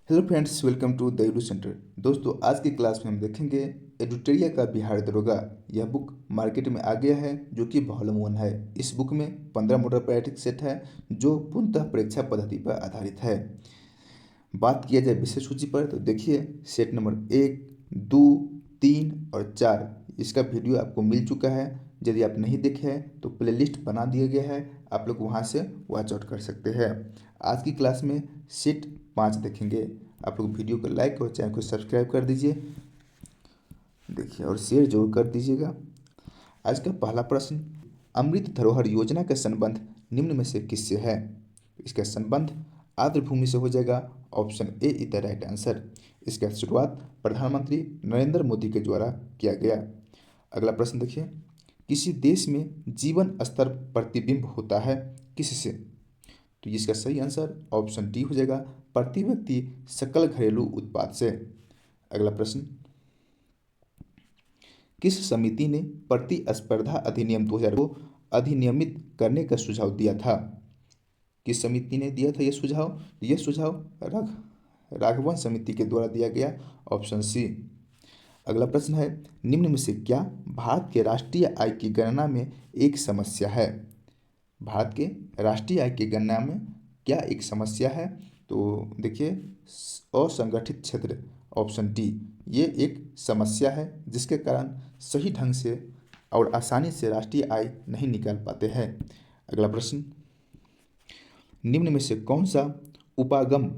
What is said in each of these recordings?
Hello friends, welcome to the edu center. दोस्तों, आज की क्लास में हम देखेंगे एडुटेरिया का बिहार दरोगा। यह बुक मार्केट में आ गया है जो कि वॉल्यूम 1 है। इस बुक में 15 मॉडल प्रैक्टिस सेट है जो पूर्णतः परीक्षा पद्धति पर आधारित है। बात किया जाए विषय सूची पर तो देखिए, सेट नंबर 1, 2, 3 और 4 इसका वीडियो आपको मिल चुका है। यदि आप नहीं देखे हैं तो प्लेलिस्ट बना दिया गया है, आप लोग वहां से वॉच आउट कर सकते हैं। आज की क्लास में सेट 5 देखेंगे। आप लोग वीडियो को लाइक और चैनल को सब्सक्राइब कर दीजिए, देखिए, और शेयर जरूर कर दीजिएगा। आज का पहला प्रश्न, अमृत धरोहर योजना का संबंध निम्न में से किससे है? इसका संबंध आर्द्र भूमि से हो जाएगा। Option A is the right answer. इसका शुरुआत प्रधानमंत्री नरेंद्र मोदी के द्वारा किया गया। अगला प्रश्न देखिए, किसी देश में जीवन स्तर प्रतिबिंब होता है किससे? तो इसका सही आंसर ऑप्शन डी हो जाएगा, प्रति व्यक्ति सकल घरेलू उत्पाद से। अगला प्रश्न, किस समिति ने प्रतिस्पर्धा अधिनियम 2000 को अधिनियमित करने का सुझाव दिया था? किस समिति ने दिया था यह सुझाव? यह सुझाव राघवन समिति के द्वारा दिया गया। Option C. अगला प्रश्न है, निम्न में से क्या भारत के राष्ट्रीय आय की गणना में एक समस्या है? भारत के राष्ट्रीय आय की गणना में क्या एक समस्या है? तो देखिए, असंगठित क्षेत्र, ऑप्शन डी, ये एक समस्या है जिसके कारण सही ढंग से और आसानी से राष्ट्रीय आय नहीं निकाल पाते हैं। अगला प्रश्न, निम्न में से कौन सा उपागम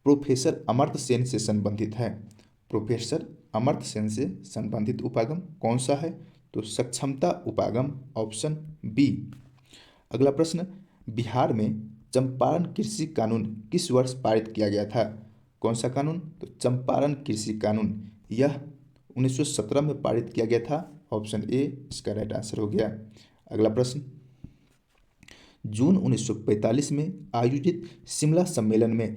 प्रोफेसर अमर्त्य सेन से संबंधित है? प्रोफेसर अमर्त्य सेन से संबंधित उपागम कौन सा है? तो सक्षमता उपागम, ऑप्शन बी। अगला प्रश्न, बिहार में चंपारण कृषि कानून किस वर्ष पारित किया गया था? कौन सा कानून? तो चंपारण कृषि कानून, यह 1917 में पारित किया गया था। ऑप्शन ए इसका राइट आंसर हो गया। अगला प्रश्न, जून 1945 में आयोजित शिमला सम्मेलन में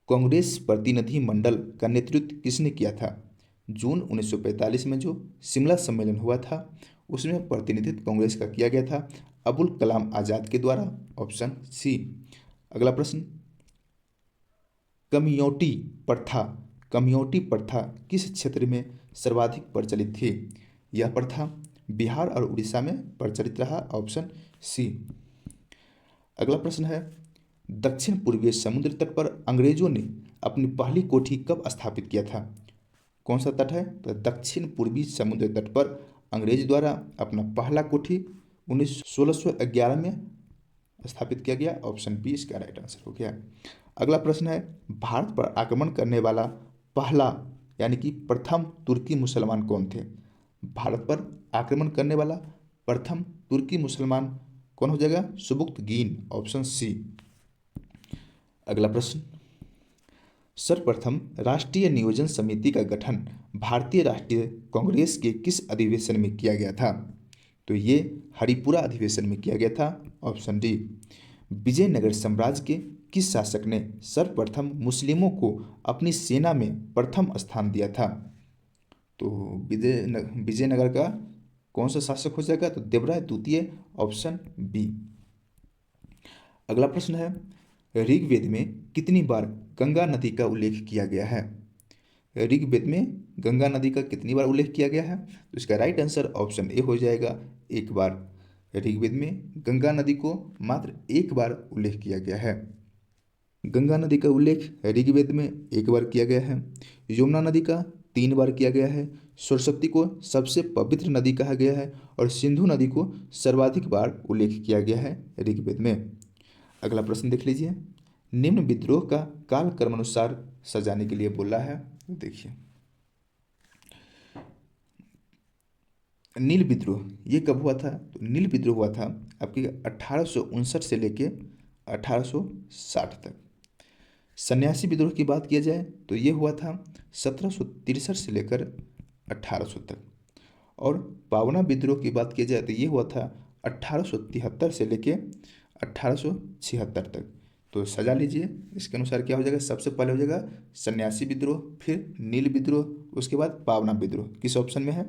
कांग्रेस प्रतिनिधि मंडल का नेतृत्व किसने किया था? जून 1945 में जो शिमला सम्मेलन हुआ था उसमें प्रतिनिधित्व कांग्रेस का किया गया था, अबुल कलाम आजाद के द्वारा। Option C. अगला प्रश्न, कमियोटी प्रथा कमियोटी प्रथा किस क्षेत्र में सर्वाधिक प्रचलित थी? यह प्रथा बिहार और उड़ीसा में प्रचलित रहा। Option C. अगला प्रश्न है, दक्षिण पूर्वीय समुद्र तट पर अंग्रेजों ने अपनी पहली कोठी कब स्थापित किया था? कौन सा तट है? तो दक्षिण पूर्वी समुद्र तट पर अंग्रेज द्वारा अपना पहला कोठी 1611 में स्थापित किया गया। ऑप्शन बी इसका राइट आंसर हो गया। अगला प्रश्न है, भारत पर आक्रमण करने वाला पहला यानी कि प्रथम तुर्की मुसलमान कौन थे? भारत पर आक्रमण करने वाला प्रथम तुर्की मुसलमान कौन हो जाएगा? Sabuktigin, option C. अगला प्रश्न, सर्वप्रथम राष्ट्रीय नियोजन समिति का गठन भारतीय राष्ट्रीय कांग्रेस के किस अधिवेशन में किया गया था? तो ये हरिपुरा अधिवेशन में किया गया था। Option D. विजयनगर साम्राज्य के किस शासक ने सर्वप्रथम मुस्लिमों को अपनी सेना में प्रथम स्थान दिया था? तो विजयनगर का कौन सा शासक हो जाएगा? तो देवराय द्वितीय, ऑप्शन बी। अगला प्रश्न है, ऋग्वेद में कितनी बार गंगा नदी का उल्लेख किया गया है? ऋग्वेद में गंगा नदी का कितनी बार उल्लेख किया गया है? तो इसका राइट आंसर ऑप्शन ए हो जाएगा, एक बार। ऋग्वेद में गंगा नदी को मात्र एक बार उल्लेख किया गया है। गंगा नदी का उल्लेख ऋग्वेद में एक बार किया गया है। यमुना नदी का 3 बार किया गया है। सरस्वती को सबसे पवित्र नदी कहा गया है और सिंधु नदी को सर्वाधिक बार उल्लेख किया गया है ऋग्वेद में। अगला प्रश्न देख लीजिए, निम्न विद्रोह का काल क्रमानुसार सजाने के लिए बोला है। देखिए, नील विद्रोह ये कब हुआ था? तो नील विद्रोह हुआ था आपके 1859 से लेके 1860 तक। सन्यासी विद्रोह की बात किया जाए तो ये हुआ था 1763 से लेकर 1800 तक। और पावना विद्रोह की बात की जाए तो ये हुआ था 1873 से लेके 1876 तक। तो सजा लीजिए, इसके अनुसार क्या हो जाएगा? सबसे पहले हो जाएगा सन्यासी विद्रोह, फिर नील विद्रोह, उसके बाद पावना विद्रोह। किस ऑप्शन में है?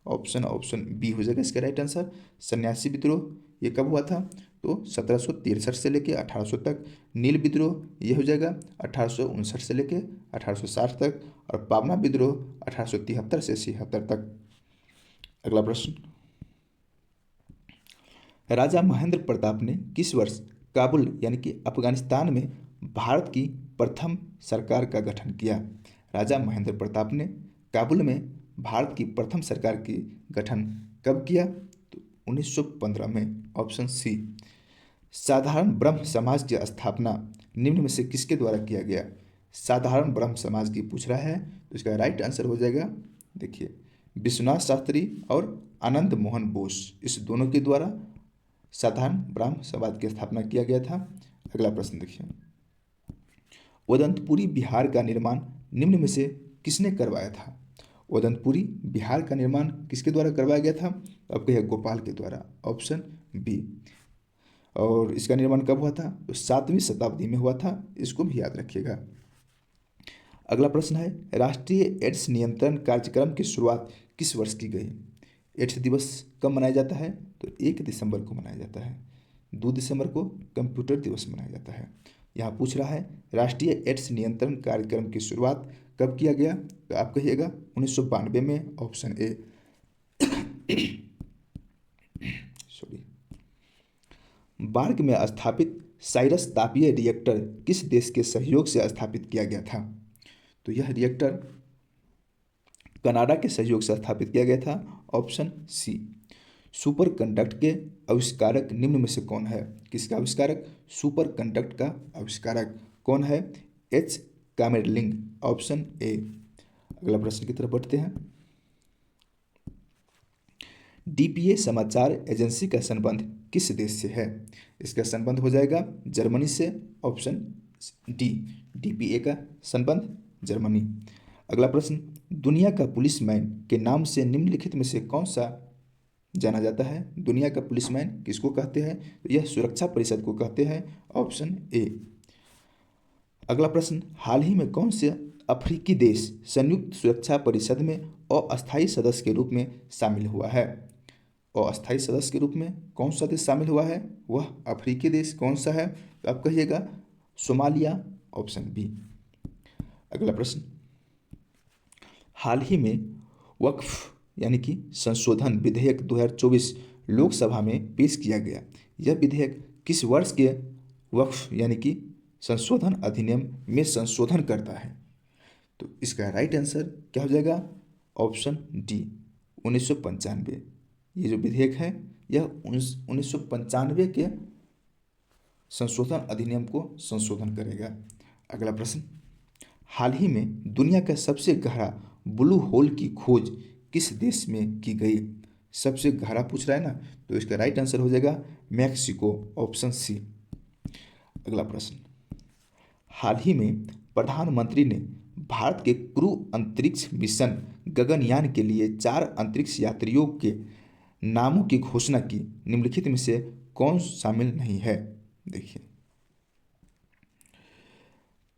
ऑप्शन बी हो जाएगा इसका राइट आंसर। सन्यासी विद्रोह ये कब हुआ था? तो 1763 से लेके 1800 तक। नील विद्रोह ये हो जाएगा 1859 से लेके 1860 तक। और पाबना विद्रोह 1873 से 76 तक। अगला प्रश्न, राजा महेंद्र प्रताप ने किस वर्ष काबुल यानी कि अफगानिस्तान में भारत की प्रथम सरकार का गठन किया? राजा महेंद्र प्रताप ने काबुल में भारत की प्रथम सरकार की गठन कब किया? तो 1915 में, ऑप्शन सी। साधारण ब्रह्म समाज की स्थापना निम्न में से किसके द्वारा किया गया? साधारण ब्रह्म समाज की पूछ रहा है, तो इसका राइट आंसर हो जाएगा, देखिए, विश्वनाथ शास्त्री और आनंद मोहन बोस, इस दोनों के द्वारा साधारण ब्रह्म समाज की स्थापना किया गया था। अगला प्रश्न देखिए, उदंतपुरी बिहार का निर्माण निम्न में से किसने करवाया था? उदंतपुरी बिहार का निर्माण किसके द्वारा करवाया गया था? अब कहिए गोपाल के द्वारा, ऑप्शन बी। और इसका निर्माण कब हुआ था? तो 7वीं शताब्दी में हुआ था, इसको भी याद रखिएगा। अगला प्रश्न है, राष्ट्रीय एड्स नियंत्रण कार्यक्रम की शुरुआत किस वर्ष की गई? एड्स दिवस कब मनाया जाता है? तो 1 दिसंबर को मनाया जाता है। 2 दिसंबर को कंप्यूटर दिवस मनाया जाता है। यहाँ पूछ रहा है राष्ट्रीय एड्स नियंत्रण कार्यक्रम की शुरुआत कब किया गया? तो आप कहिएगा 1992 में, ऑप्शन ए। सॉरी। बार्ग में स्थापित साइरस तापीय रिएक्टर किस देश के सहयोग से स्थापित किया गया था? तो यह रिएक्टर कनाडा के सहयोग से स्थापित किया गया था, ऑप्शन सी। सुपर कंडक्ट के आविष्कारक निम्न में से कौन है? किसका आविष्कारक? सुपर कंडक्ट का आविष्कारक कौन है? H Kamerlingh, option A. अगला प्रश्न की तरफ बढ़ते हैं। डीपीए समाचार एजेंसी का संबंध किस देश से है? इसका संबंध हो जाएगा जर्मनी से, ऑप्शन डी। डीपीए का संबंध जर्मनी। अगला प्रश्न, दुनिया का पुलिसमैन के नाम से निम्नलिखित में से कौन सा जाना जाता है? दुनिया का पुलिसमैन किसको कहते हैं? तो यह सुरक्षा परिषद को कहते हैं, ऑप्शन ए। अगला प्रश्न, हाल ही में कौन से अफ्रीकी देश संयुक्त सुरक्षा परिषद में अस्थायी सदस्य के रूप में शामिल हुआ है? अस्थायी सदस्य के रूप में कौन सा देश शामिल हुआ है? वह अफ्रीकी देश कौन सा है? तो आप कहिएगा सोमालिया, ऑप्शन बी। अगला प्रश्न, हाल ही में वक्फ यानी कि संशोधन विधेयक 2024 लोकसभा में पेश किया गया। यह विधेयक किस वर्ष के वक्फ यानी कि संशोधन अधिनियम में संशोधन करता है? तो इसका राइट आंसर क्या हो जाएगा? Option D, 1995। ये जो विधेयक है यह 1995 के संशोधन अधिनियम को संशोधन करेगा। अगला प्रश्न, हाल ही में दुनिया का सबसे गहरा ब्लू होल की खोज किस देश में की गई? सबसे गहरा पूछ रहा है ना, तो इसका राइट आंसर हो जाएगा मैक्सिको, ऑप्शन सी। अगला प्रश्न, हाल ही में प्रधानमंत्री ने भारत के क्रू अंतरिक्ष मिशन गगनयान के लिए 4 अंतरिक्ष यात्रियों के नामों की घोषणा की। निम्नलिखित में से कौन शामिल नहीं है? देखिए,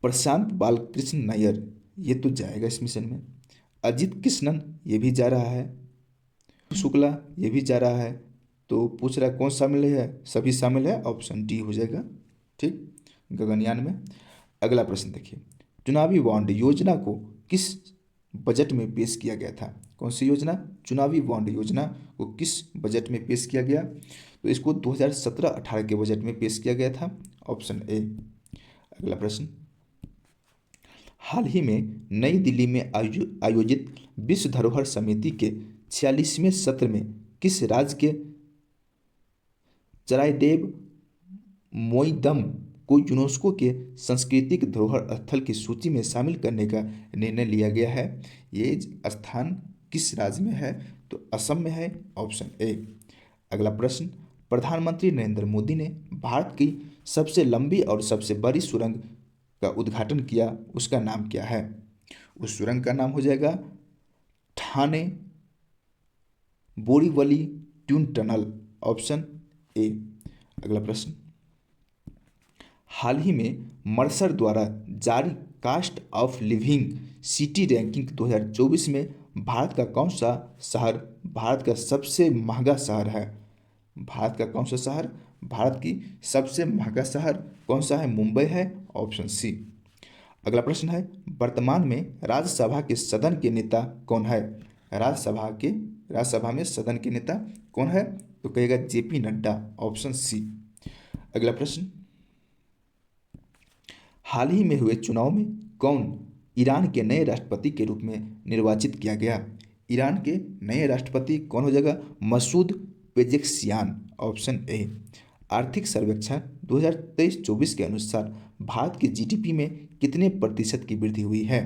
प्रशांत बालकृष्ण नायर ये तो जाएगा इस मिशन में, अजित कृष्णन ये भी जा रहा है, शुक्ला ये भी जा रहा है, तो पूछ रहा है कौन शामिल है? सभी शामिल है, ऑप्शन डी हो जाएगा, ठीक, गगनयान में। अगला प्रश्न देखिए, चुनावी बॉन्ड योजना को किस बजट में पेश किया गया था? कौन सी योजना? चुनावी बॉन्ड योजना को किस बजट में पेश किया गया? तो इसको 2017-18 के बजट में पेश किया गया था, ऑप्शन ए। अगला प्रश्न, हाल ही में नई दिल्ली में आयोजित विश्व धरोहर समिति के 46वें सत्र में किस राज्य के चराइदेव मोईदम को यूनेस्को के सांस्कृतिक धरोहर स्थल की सूची में शामिल करने का निर्णय लिया गया है? ये स्थान किस राज्य में है? तो असम में है, ऑप्शन ए। अगला प्रश्न, प्रधानमंत्री नरेंद्र मोदी ने भारत की सबसे लंबी और सबसे बड़ी सुरंग का उद्घाटन किया, उसका नाम क्या है? उस सुरंग का नाम हो जाएगा Thane Borivali twin tunnel, option A. अगला प्रश्न, हाल ही में मर्सर द्वारा जारी cost of living city ranking 2024 में भारत का कौन सा शहर भारत का सबसे महंगा शहर है? भारत का कौन सा शहर भारत की सबसे महंगा शहर कौन सा है? मुंबई है, ऑप्शन सी। अगला प्रश्न है, वर्तमान में राज्यसभा के सदन के नेता कौन है? राज्यसभा में सदन के नेता कौन है? तो कहेगा जेपी नड्डा, ऑप्शन सी। अगला प्रश्न, हाल ही में हुए चुनाव में कौन ईरान के नए राष्ट्रपति के रूप में निर्वाचित किया गया? ईरान के नए राष्ट्रपति कौन हो जाएगा? Masoud Pezeshkian, option A. आर्थिक सर्वेक्षण 2023-24 के अनुसार भारत के जीडीपी में कितने प्रतिशत की वृद्धि हुई है?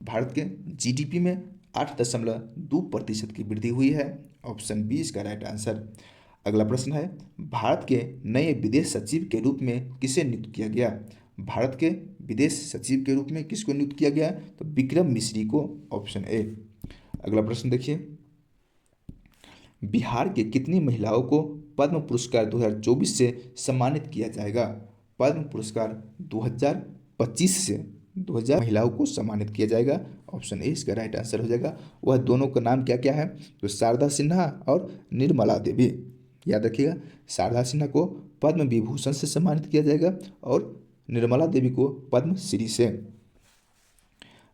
भारत के जीडीपी में 8.2% की वृद्धि हुई है, ऑप्शन बी इसका राइट आंसर। अगला प्रश्न है, भारत के नए विदेश सचिव के रूप में किसे नियुक्त किया गया? भारत के विदेश सचिव के रूप में किसको नियुक्त किया गया? तो विक्रम मिश्री को, ऑप्शन ए। अगला प्रश्न देखिए, बिहार के कितनी महिलाओं को पद्म पुरस्कार 2024 से सम्मानित किया जाएगा? पद्म पुरस्कार 2025 से 2000 महिलाओं को सम्मानित किया जाएगा, ऑप्शन ए इसका राइट आंसर हो जाएगा। वह दोनों का नाम क्या क्या है? तो शारदा सिन्हा और निर्मला देवी। याद रखिएगा, शारदा सिन्हा को पद्म विभूषण से सम्मानित किया जाएगा और निर्मला देवी को पद्म श्री से।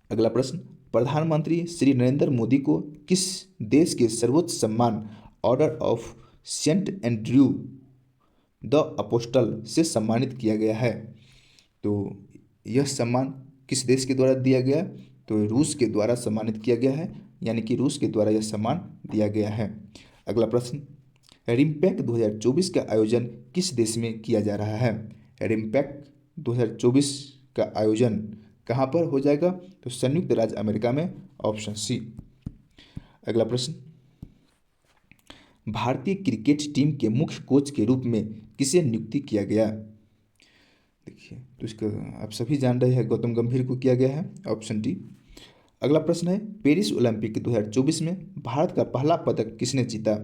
अगला प्रश्न, प्रधानमंत्री श्री नरेंद्र मोदी को किस देश के सर्वोच्च सम्मान Order of Saint Andrew the Apostle से सम्मानित किया गया है? तो यह सम्मान किस देश के द्वारा दिया गया? तो रूस के द्वारा सम्मानित किया गया है, यानी कि रूस के द्वारा यह सम्मान दिया गया है। अगला प्रश्न, रिम्पैक 2024 का आयोजन किस देश में किया जा रहा है? रिम्पैक 2024 का आयोजन कहाँ पर हो जाएगा? तो संयुक्त राज्य अमेरिका में, ऑप्शन सी। अगला प्रश्न, भारतीय क्रिकेट टीम के मुख्य कोच के रूप में किसे नियुक्ति किया गया? देखिए, तो इसका आप सभी जान रहे हैं, गौतम गंभीर को किया गया है, ऑप्शन डी। अगला प्रश्न है, पेरिस ओलंपिक 2024 में भारत का पहला पदक किसने जीता?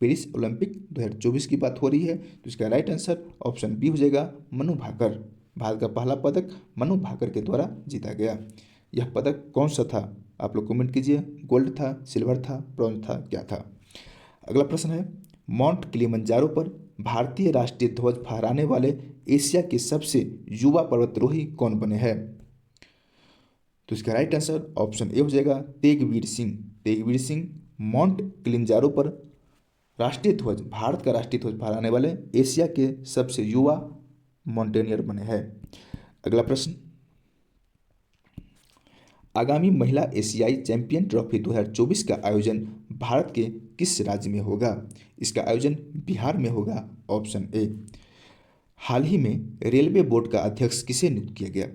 पेरिस ओलंपिक 2024 की बात हो रही है, तो इसका राइट आंसर ऑप्शन बी हो जाएगा, मनु भाकर। भारत का पहला पदक मनु भाकर के द्वारा जीता गया। यह पदक कौन सा था? आप लोग कमेंट कीजिए, गोल्ड था, सिल्वर था, ब्रॉन्ज था, क्या था? अगला प्रश्न है, माउंट किलिमंजारो पर भारतीय राष्ट्रीय ध्वज फहराने वाले एशिया के सबसे युवा पर्वतारोही कौन बने हैं? तो इसका राइट आंसर ऑप्शन ए हो जाएगा, तेगवीर सिंह। तेगवीर सिंह माउंट किलिमंजारो पर राष्ट्रीय ध्वज, भारत का राष्ट्रीय ध्वज फहराने वाले एशिया के सबसे युवा माउंटेनियर बने हैं। अगला प्रश्न, आगामी महिला एशियाई चैंपियन ट्रॉफी 2024 का आयोजन भारत के किस राज्य में होगा? इसका आयोजन बिहार में होगा, ऑप्शन ए। हाल ही में रेलवे बोर्ड का अध्यक्ष किसे नियुक्त किया गया?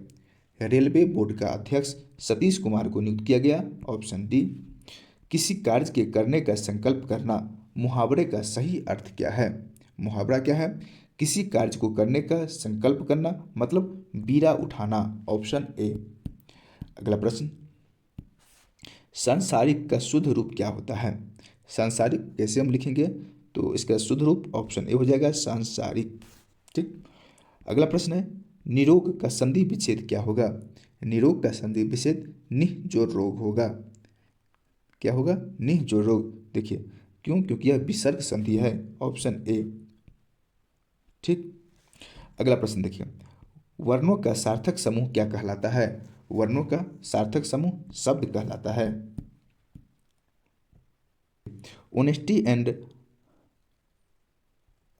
रेलवे बोर्ड का अध्यक्ष सतीश कुमार को नियुक्त किया गया, ऑप्शन डी। किसी कार्य के करने का संकल्प करना, मुहावरे का सही अर्थ क्या है? मुहावरा क्या है? किसी कार्य को करने का संकल्प करना मतलब बीड़ा उठाना, ऑप्शन ए। अगला प्रश्न, सांसारिक का शुद्ध रूप क्या होता है? सांसारिक कैसे हम लिखेंगे? तो इसका शुद्ध रूप ऑप्शन ए हो जाएगा, सांसारिक। ठीक। अगला प्रश्न है, निरोग का संधि विच्छेद क्या होगा? निरोग का संधि विच्छेद निह जोड़ रोग होगा। क्या होगा? निह जोड़ रोग। देखिए क्यों? क्योंकि यह विसर्ग संधि है, ऑप्शन ए। ठीक। अगला प्रश्न देखिए, वर्णों का सार्थक समूह क्या कहलाता है? वर्णों का सार्थक समूह शब्द कहलाता है। Honesty and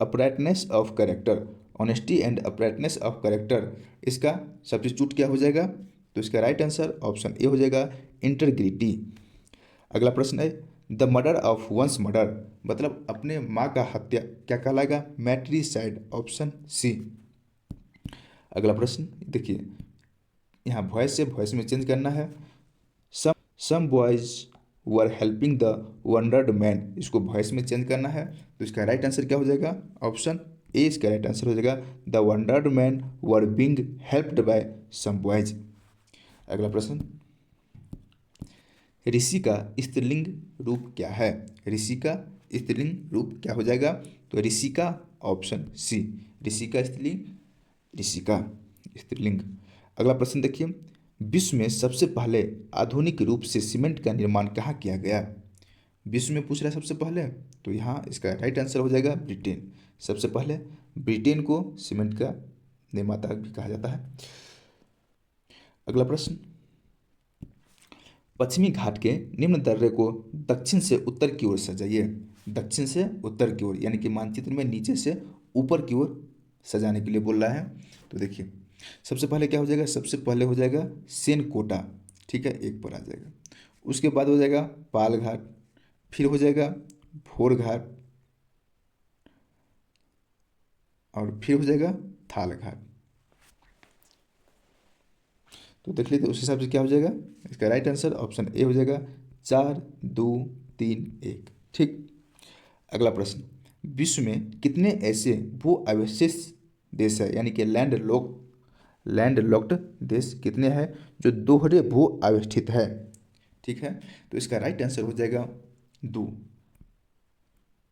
uprightness of character, honesty and uprightness of character, इसका सब्स्टिट्यूट क्या हो जाएगा? तो इसका राइट आंसर ऑप्शन ए हो जाएगा, इंटेग्रिटी। अगला प्रश्न है, the murder of one's murder, मतलब अपने माँ का हत्या क्या कहलाएगा? Matricide, option C. अगला प्रश्न देखिए, यहाँ वॉइस से वॉइस में चेंज करना है। Some boys were helping the wounded man, इसको वॉइस में चेंज करना है, तो इसका राइट आंसर क्या हो जाएगा? ऑप्शन ए इसका राइट आंसर हो जाएगा, the wounded man were being helped by some boys. अगला प्रश्न, ऋषि का स्त्रीलिंग रूप क्या है? ऋषि का स्त्रीलिंग रूप क्या हो जाएगा? तो ऋषिका, ऑप्शन सी। ऋषि का स्त्रीलिंग ऋषिका, स्त्रीलिंग। अगला प्रश्न देखिए, विश्व में सबसे पहले आधुनिक रूप से सीमेंट का निर्माण कहाँ किया गया? विश्व में पूछ रहा है सबसे पहले, तो यहाँ इसका राइट आंसर हो जाएगा ब्रिटेन। सबसे पहले ब्रिटेन को सीमेंट का निर्माता भी कहा जाता है। अगला प्रश्न, पश्चिमी घाट के निम्न दर्रे को दक्षिण से उत्तर की ओर सजाइए। दक्षिण से उत्तर की ओर यानी कि मानचित्र में नीचे से ऊपर की ओर सजाने के लिए बोल रहा है। तो देखिए सबसे पहले क्या हो जाएगा, सबसे पहले हो जाएगा सेनकोटा, ठीक है, एक पर आ जाएगा। उसके बाद हो जाएगा पाल घाट, फिर हो जाएगा भोर घाट, और फिर हो जाएगा थाल घाट। तो देख लीजिए उस हिसाब से क्या हो जाएगा, इसका राइट आंसर ऑप्शन ए हो जाएगा 4 2 3 1, ठीक। अगला प्रश्न, विश्व में कितने ऐसे भू अवशेष देश है, यानी कि लैंड लॉक्ड देश कितने हैं जो दोहरे भू अवस्थित है, ठीक है। तो इसका राइट आंसर हो जाएगा 2।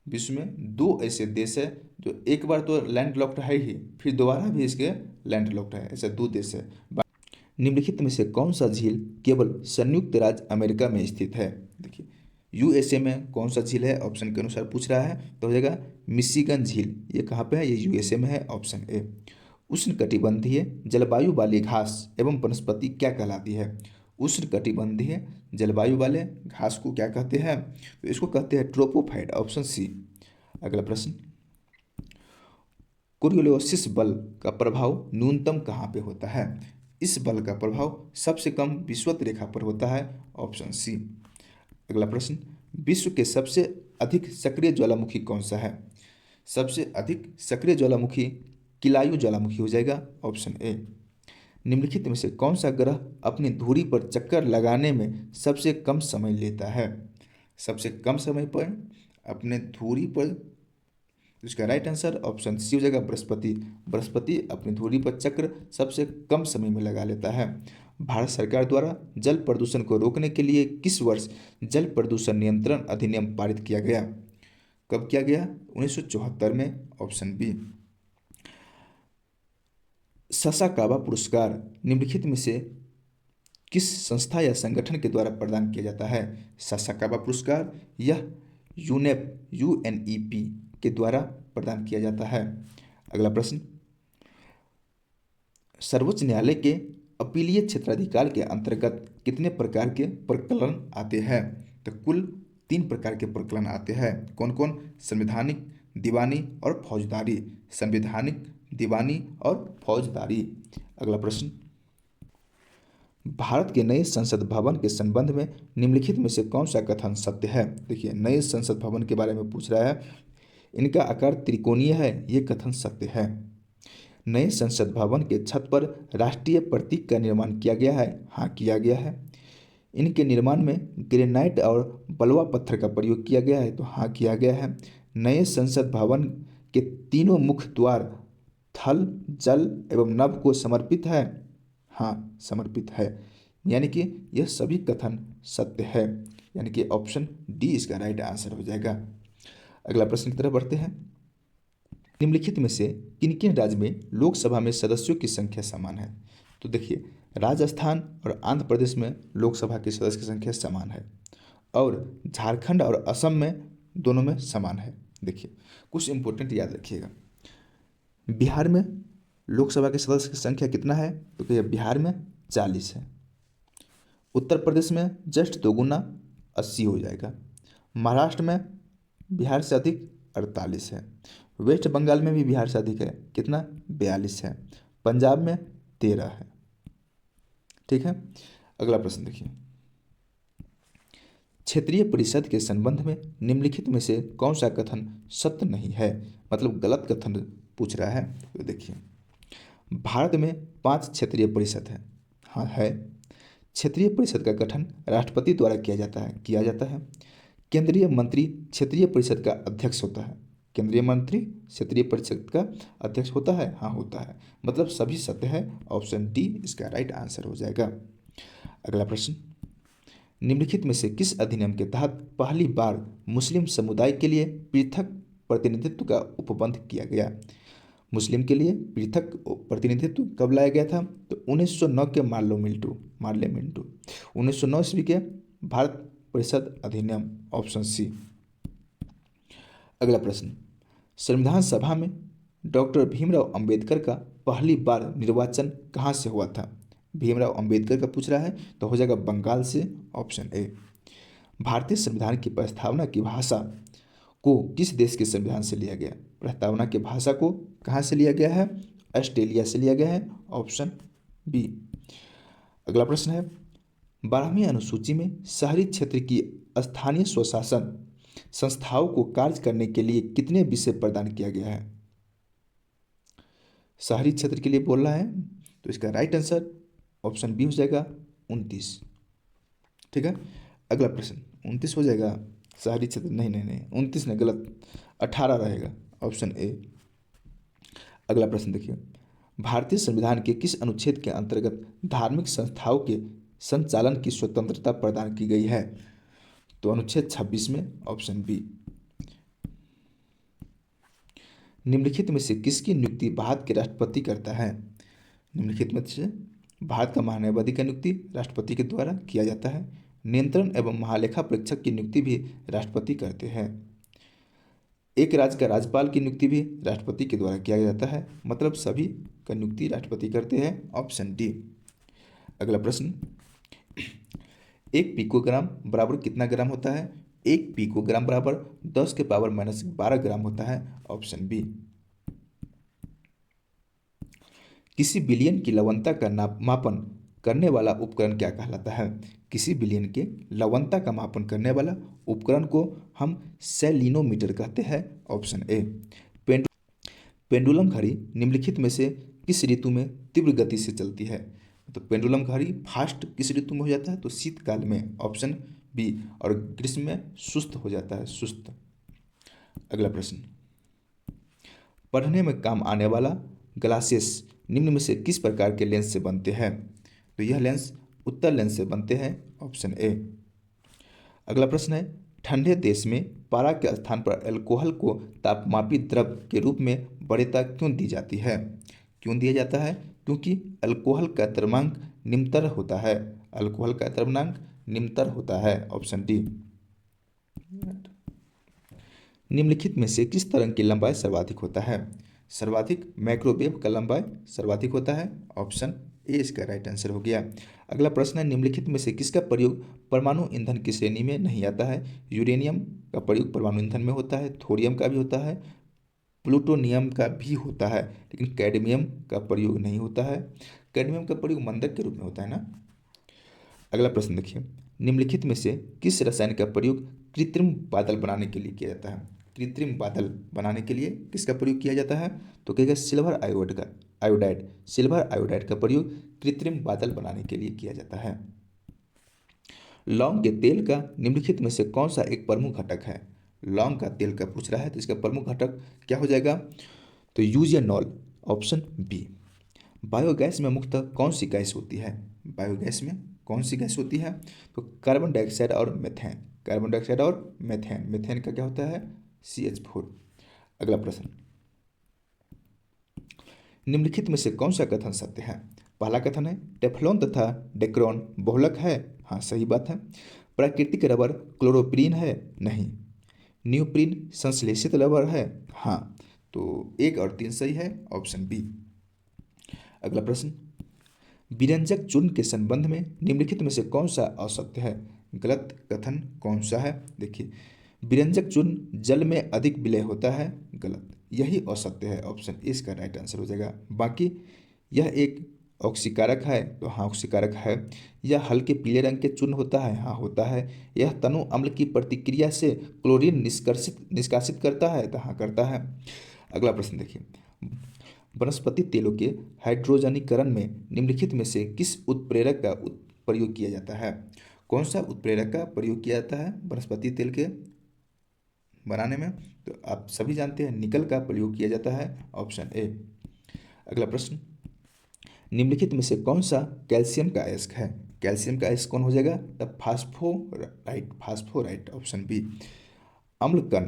विश्व में 2 ऐसे देश है जो एक बार तो लैंड लॉक्ड है ही, फिर दोबारा भी इसके लैंड लॉक्ड है, ऐसे 2 देश है। निम्नलिखित में से कौन सा झील केवल संयुक्त राज्य अमेरिका में स्थित है। देखिए यूएसए में कौन सा झील है, ऑप्शन के अनुसार पूछ रहा है, तो हो जाएगा मिशिगन झील। ये कहाँ पे है, ये यूएसए में है, ऑप्शन ए। उष्णकटिबंधीय जलवायु वाली घास एवं वनस्पति क्या कहलाती है। उष्णकटिबंधीय जलवायु वाले घास को क्या कहते हैं, तो इसको कहते हैं ट्रोपोफाइट, ऑप्शन सी। अगला प्रश्न, कोरियोलियोसिस बल का प्रभाव न्यूनतम कहाँ पे होता है। इस बल का प्रभाव सबसे कम विषुवत रेखा पर होता है, ऑप्शन सी। अगला प्रश्न, विश्व के सबसे अधिक सक्रिय ज्वालामुखी कौन सा है। सबसे अधिक सक्रिय ज्वालामुखी किलायु ज्वालामुखी हो जाएगा, ऑप्शन ए। निम्नलिखित में से कौन सा ग्रह अपनी धुरी पर चक्कर लगाने में सबसे कम समय लेता है। सबसे कम समय पर अपने धुरी पर, इसका राइट आंसर ऑप्शन सी हो जाएगा बृहस्पति। बृहस्पति अपनी धुरी पर चक्र सबसे कम समय में लगा लेता है। भारत सरकार द्वारा जल प्रदूषण को रोकने के लिए किस वर्ष जल प्रदूषण नियंत्रण अधिनियम पारित किया गया। कब किया गया, 1974 में, ऑप्शन बी। ससाकावा पुरस्कार निम्नलिखित में से किस संस्था या संगठन के द्वारा प्रदान किया जाता है। ससाकावा पुरस्कार यह यूएनईपी के द्वारा प्रदान किया जाता है। अगला प्रश्न, सर्वोच्च न्यायालय के अपीलीय क्षेत्राधिकार के अंतर्गत कितने प्रकार के प्रकरण आते हैं। तो कुल 3 प्रकार के प्रकरण आते हैं। कौन कौन, संवैधानिक, दीवानी और फौजदारी। संवैधानिक, दीवानी और फौजदारी। अगला प्रश्न, भारत के नए संसद भवन के संबंध में निम्नलिखित में से कौन सा कथन सत्य है। देखिए नए संसद भवन के बारे में पूछ रहा है, इनका आकार त्रिकोणीय है, ये कथन सत्य है। नए संसद भवन के छत पर राष्ट्रीय प्रतीक का निर्माण किया गया है, हाँ किया गया है। इनके निर्माण में ग्रेनाइट और बलुआ पत्थर का प्रयोग किया गया है, तो हाँ किया गया है। नए संसद भवन के तीनों मुख्य द्वार थल, जल एवं नभ को समर्पित है, हाँ समर्पित है। यानी कि यह सभी कथन सत्य है, यानी कि ऑप्शन डी इसका राइट आंसर हो जाएगा। अगला प्रश्न की तरफ बढ़ते हैं। निम्नलिखित में से किन किन राज्य में लोकसभा में सदस्यों की संख्या समान है। तो देखिए राजस्थान और आंध्र प्रदेश में लोकसभा के सदस्य की संख्या समान है, और झारखंड और असम में दोनों में समान है। देखिए कुछ इंपॉर्टेंट याद रखिएगा। बिहार में लोकसभा के सदस्य की संख्या कितना है, तो क्या बिहार में 40 है। उत्तर प्रदेश में जस्ट दोगुना 80 हो जाएगा। महाराष्ट्र में बिहार से अधिक 48 है। वेस्ट बंगाल में भी बिहार से अधिक है, कितना, 42 है। पंजाब में 13 है, ठीक है। अगला प्रश्न देखिए, क्षेत्रीय परिषद के संबंध में निम्नलिखित में से कौन सा कथन सत्य नहीं है, मतलब गलत कथन पूछ रहा है। तो देखिए भारत में 5 क्षेत्रीय परिषद है, हाँ है। क्षेत्रीय परिषद का गठन राष्ट्रपति द्वारा किया जाता है। केंद्रीय मंत्री क्षेत्रीय परिषद का अध्यक्ष होता है। केंद्रीय मंत्री क्षेत्रीय परिषद का अध्यक्ष होता है, हाँ होता है। मतलब सभी सत्य है, ऑप्शन डी इसका राइट आंसर हो जाएगा। अगला प्रश्न, निम्नलिखित में से किस अधिनियम के तहत पहली बार मुस्लिम समुदाय के लिए पृथक प्रतिनिधित्व का उपबंध किया गया। मुस्लिम के लिए पृथक प्रतिनिधित्व कब लाया गया था, तो 1909 के मार्लेमेंटो 1909 ईस्वी के भारत परिषद अधिनियम, ऑप्शन सी। अगला प्रश्न, संविधान सभा में डॉक्टर भीमराव अंबेडकर का पहली बार निर्वाचन कहाँ से हुआ था? भीमराव अंबेडकर का पूछ रहा है तो हो जाएगा बंगाल से, ऑप्शन ए। भारतीय संविधान की प्रस्तावना की भाषा को किस देश के संविधान से लिया गया? प्रस्तावना की भाषा को कहाँ से लिया गया है? ऑस्ट्रेलिया से लिया गया है, ऑप्शन बी। अगला प्रश्न है, 12वीं अनुसूची में शहरी क्षेत्र की स्थानीय स्वशासन संस्थाओं को कार्य करने के लिए कितने विषय प्रदान किया गया है? शहरी क्षेत्र के लिए बोल रहा है तो इसका राइट आंसर ऑप्शन बी हो जाएगा 29। ठीक है। अगला प्रश्न 29 हो जाएगा, शहरी क्षेत्र नहीं नहीं नहीं 29 नहीं, गलत, 18 रहेगा, ऑप्शन ए। अगला प्रश्न देखिए, भारतीय संविधान के किस अनुच्छेद के अंतर्गत धार्मिक संस्थाओं के संचालन की स्वतंत्रता प्रदान की गई है? तो अनुच्छेद 26 में, ऑप्शन बी। निम्नलिखित में से किसकी नियुक्ति भारत के राष्ट्रपति करता है? निम्नलिखित में से भारत का महान्यायवादी का नियुक्ति राष्ट्रपति के द्वारा किया जाता है। नियंत्रण एवं महालेखा परीक्षक की नियुक्ति भी राष्ट्रपति करते हैं। एक राज्य का राज्यपाल की नियुक्ति भी राष्ट्रपति के द्वारा किया जाता है। मतलब सभी का नियुक्ति राष्ट्रपति करते हैं, ऑप्शन डी। अगला प्रश्न, 1 पिकोग्राम बराबर कितना ग्राम होता है? 1 पिकोग्राम बराबर 10 के पावर माइनस 12 ग्राम होता है, ऑप्शन बी। किसी बिलियन की लवणता का मापन करने वाला उपकरण क्या कहलाता है? किसी बिलियन के लवणता का मापन करने वाला उपकरण को हम सेलिनोमीटर कहते हैं, ऑप्शन ए। पेंडुलम घड़ी निम्नलिखित में से किस ऋतु में तीव्र गति से चलती है? तो पेंडुलम घड़ी फास्ट किस ऋतु में हो जाता है? तो शीतकाल में, ऑप्शन बी। और ग्रीष्म में सुस्त हो जाता है, सुस्त। अगला प्रश्न, पढ़ने में काम आने वाला ग्लासेस निम्न में से किस प्रकार के लेंस से बनते हैं? तो यह लेंस उत्तल लेंस से बनते हैं, ऑप्शन ए। अगला प्रश्न है, ठंडे देश में पारा के स्थान पर अल्कोहल को तापमापी द्रव के रूप में वरीयता क्यों दी जाती है? क्यों दिया जाता है? क्योंकि अल्कोहल का द्रव्यमांक निम्नतर होता है। अल्कोहल का द्रव्यमांक निम्नतर होता है, ऑप्शन डी। निम्नलिखित में से किस तरंग की लंबाई सर्वाधिक होता है? सर्वाधिक माइक्रोवेव का लंबाई सर्वाधिक होता है, ऑप्शन ए इसका राइट आंसर हो गया। अगला प्रश्न है, निम्नलिखित में से किसका प्रयोग परमाणु ईंधन की श्रेणी में नहीं आता है? यूरेनियम का प्रयोग परमाणु ईंधन में होता है, थोरियम का भी होता है, प्लूटोनियम का भी होता है, लेकिन कैडमियम का प्रयोग नहीं होता है। कैडमियम का प्रयोग मंदक के रूप में होता है ना। अगला प्रश्न देखिए, निम्नलिखित में से किस रसायन का प्रयोग कृत्रिम बादल बनाने के लिए किया जाता है? कृत्रिम बादल बनाने के लिए किसका प्रयोग किया जाता है? तो कहेगा सिल्वर आयोडाइड। सिल्वर आयोडाइड का प्रयोग कृत्रिम बादल बनाने के लिए किया जाता है। लौंग के तेल का निम्नलिखित में से कौन सा एक प्रमुख घटक है? लौंग का तेल का पूछ रहा है तो इसका प्रमुख घटक क्या हो जाएगा? तो यूजेनॉल, ऑप्शन बी। बायोगैस में मुख्यतः कौन सी गैस होती है? बायोगैस में कौन सी गैस होती है? तो कार्बन डाइऑक्साइड और मेथेन। कार्बन डाइऑक्साइड और मेथेन। मेथेन का क्या होता है? CH4। अगला प्रश्न, निम्नलिखित में से कौन सा कथन सत्य है? पहला कथन है, टेफ्लॉन तथा डेक्रोन बहुलक है। हाँ, सही बात है। प्राकृतिक रबर क्लोरोप्रीन है। नहीं। न्यूप्रीन संश्लेषित रबर है। हाँ, तो 1 और 3 सही है, ऑप्शन बी। अगला प्रश्न, विरंजक चूर्ण के संबंध में निम्नलिखित में से कौन सा असत्य है? गलत कथन कौन सा है? देखिए, विरंजक चूर्ण जल में अधिक विलय होता है। गलत, यही असत्य है, ऑप्शन ए इसका राइट आंसर हो जाएगा। बाकी यह एक ऑक्सीकारक है, तो हाँ ऑक्सीकारक है। यह हल्के पीले रंग के चूर्ण होता है। हाँ, होता है। यह तनु अम्ल की प्रतिक्रिया से क्लोरीन निष्कासित करता है। तो हाँ, करता है। अगला प्रश्न देखिए, वनस्पति तेलों के हाइड्रोजनीकरण में निम्नलिखित में से किस उत्प्रेरक का प्रयोग किया जाता है? कौन सा उत्प्रेरक का प्रयोग किया जाता है वनस्पति तेल के बनाने में? तो आप सभी जानते हैं, निकल का प्रयोग किया जाता है, ऑप्शन ए। अगला प्रश्न, निम्नलिखित में से कौन सा कैल्शियम का अयस्क है? कैल्शियम का अयस्क कौन हो जाएगा? The phosphorite, option B. अम्ल कण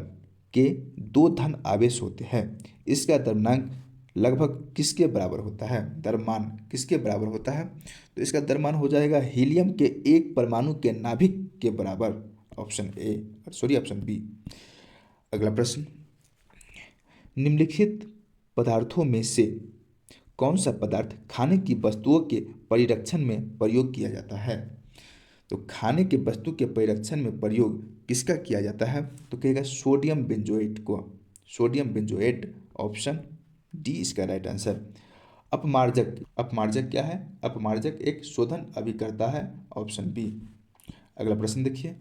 के 2 धन आवेश होते हैं, इसका द्रव्यमान लगभग किसके बराबर होता है? द्रव्यमान किसके बराबर होता है? तो इसका द्रव्यमान हो जाएगा हीलियम के 1 परमाणु के नाभिक के बराबर, ऑप्शन बी। अगला प्रश्न, निम्नलिखित पदार्थों में से कौन सा पदार्थ खाने की वस्तुओं के परिरक्षण में प्रयोग किया जाता है? तो खाने के वस्तु के परिरक्षण में प्रयोग किसका किया जाता है? तो कहेगा सोडियम बेंजोएट को। सोडियम बेंजोएट, ऑप्शन डी इसका राइट आंसर। अपमार्जक, अपमार्जक क्या है? अपमार्जक एक शोधन अभिकर्ता है, ऑप्शन बी। अगला प्रश्न देखिए,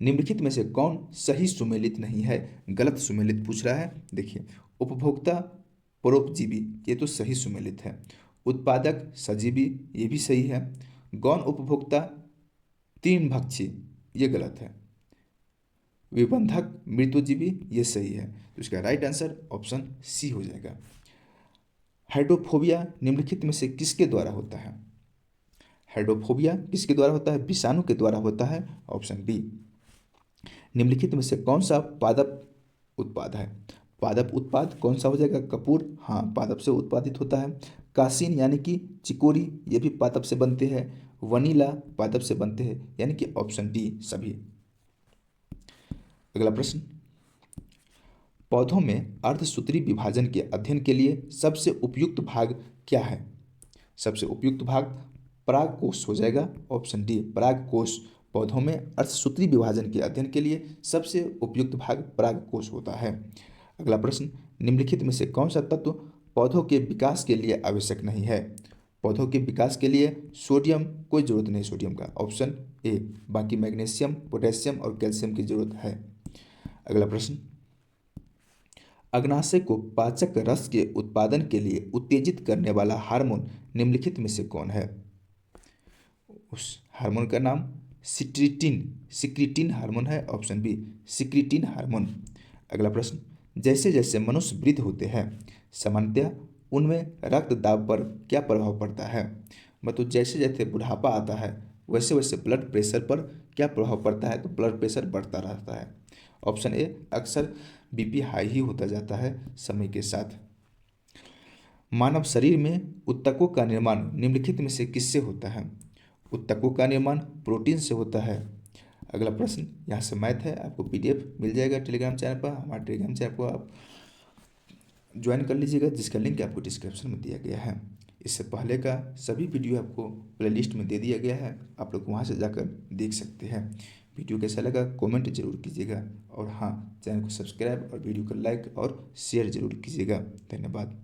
निम्नलिखित में से कौन सही सुमेलित नहीं है? गलत सुमेलित पूछ रहा है। देखिए, उपभोक्ता परोपजीवी, ये तो सही सुमेलित है। उत्पादक सजीवी, ये भी सही है। गौण उपभोक्ता तीनभक्षी, ये गलत है। विबंधक मृत्युजीवी, ये सही है। तो इसका राइट आंसर ऑप्शन सी हो जाएगा। हाइड्रोफोबिया निम्नलिखित में से किसके द्वारा होता है? हाइड्रोफोबिया किसके द्वारा होता है? विषाणु के द्वारा होता है, ऑप्शन बी। निम्नलिखित में से कौन सा पादप उत्पाद है? पादप उत्पाद कौन सा हो जाएगा? कपूर, हाँ, पादप से उत्पादित होता है। कासिन यानी कि चिकोरी, ये भी पादप से बनते हैं। वनीला पादप से बनते हैं, यानी कि ऑप्शन डी सभी। अगला प्रश्न, पौधों में अर्धसूत्री विभाजन के अध्ययन के लिए सबसे उपयुक्त भाग क्या है? सबसे उपयुक्त भाग परागकोश हो जाएगा, ऑप्शन डी परागकोश। पौधों में अर्धसूत्री विभाजन के अध्ययन के लिए सबसे उपयुक्त भाग परागकोश होता है। अगला प्रश्न, निम्नलिखित में से कौन सा तत्व पौधों के विकास के लिए आवश्यक नहीं है? पौधों के विकास के लिए सोडियम, कोई जरूरत नहीं सोडियम का, ऑप्शन ए। बाकी मैग्नीशियम, पोटेशियम और कैल्शियम की जरूरत है। अगला प्रश्न, अग्नाशय को पाचक रस के उत्पादन के लिए उत्तेजित करने वाला हार्मोन निम्नलिखित में से कौन है? उस हार्मोन का नाम सिक्रीटिन हार्मोन है, ऑप्शन बी सिक्रीटिन हार्मोन। अगला प्रश्न, जैसे जैसे मनुष्य वृद्ध होते हैं सामान्यतः उनमें रक्त दाब पर क्या प्रभाव पड़ता है? मतलब जैसे जैसे बुढ़ापा आता है वैसे वैसे ब्लड प्रेशर पर क्या प्रभाव पड़ता है? तो ब्लड प्रेशर बढ़ता रहता है, ऑप्शन ए। अक्सर बीपी हाई ही होता जाता है समय के साथ। मानव शरीर में ऊतकों का निर्माण निम्नलिखित में से किससे होता है? ऊतकों का निर्माण प्रोटीन से होता है। अगला प्रश्न, यहाँ से मैथ है, आपको पीडीएफ मिल जाएगा टेलीग्राम चैनल पर। हमारे टेलीग्राम चैनल को आप ज्वाइन कर लीजिएगा, जिसका लिंक आपको डिस्क्रिप्शन में दिया गया है। इससे पहले का सभी वीडियो आपको प्लेलिस्ट में दे दिया गया है, आप लोग वहाँ से जाकर देख सकते हैं। वीडियो कैसा लगा कमेंट जरूर कीजिएगा, और हाँ, चैनल को सब्सक्राइब और वीडियो को लाइक और शेयर जरूर कीजिएगा। धन्यवाद।